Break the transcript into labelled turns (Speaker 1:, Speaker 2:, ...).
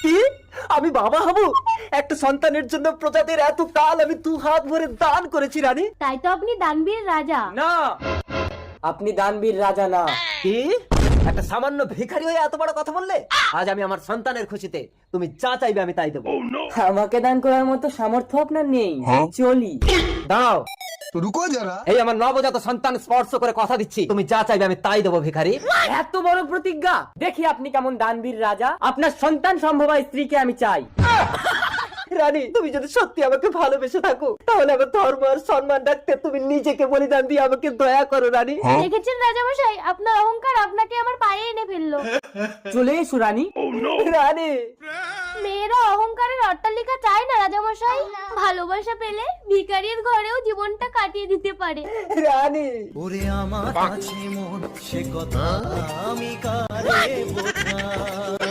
Speaker 1: কি? আমি বাবা হব? একটা সন্তানের জন্য প্রজাদের এত কাল আমি 2 হাত ভরে দান করেছি রানী।
Speaker 2: তাই তো আপনি দানবীর রাজা।
Speaker 1: না,
Speaker 3: আপনি দানবীর রাজা না।
Speaker 1: কি? একটা সামান্য ভিখারি হয়ে এত বড় কথা বললে? আজ আমি আমার সন্তানের খুশিতে তুমি যা চাইবে আমি তাই দেবো।
Speaker 3: আমাকে দান করার মতো সামর্থ্য আপনার নেই। চলি।
Speaker 1: দাঁড়াও,
Speaker 4: तो रुको जरा।
Speaker 1: এই আমার নবজাত সন্তান স্পর্শ করে কথা দিচ্ছি, তুমি যা চাইবে আমি তাই দেবো ভিখারি।
Speaker 3: এত বড় প্রতিজ্ঞা! দেখি আপনি কেমন দানবীর রাজা। আপনার সন্তান সম্ভবা স্ত্রীকে আমি চাই।
Speaker 1: রানী, তুমি যদি সত্যি আমাকে ভালোবেসে থাকো তাহলে আমার ধর্ম আর সম্মান রাখতে তুমি নিজেকে বলিদান দিয়ে আমাকে দয়া করো রানী।
Speaker 2: দেখেছেন রাজামশাই, আপনার অহংকার আপনাকে আমার পায়ে এনে ফেললো।
Speaker 3: চলে এসো রানী।
Speaker 1: রানী,
Speaker 2: মেয়েরা অহংকারের অট্টালিকা চায় না রাজামশাই, ভালোবাসা পেলে ভিখারির ঘরেও জীবনটা কাটিয়ে দিতে পারে।
Speaker 1: রানী।
Speaker 5: ওরে আমার কাছে মন সে কথা আমি কারে বোঝাই।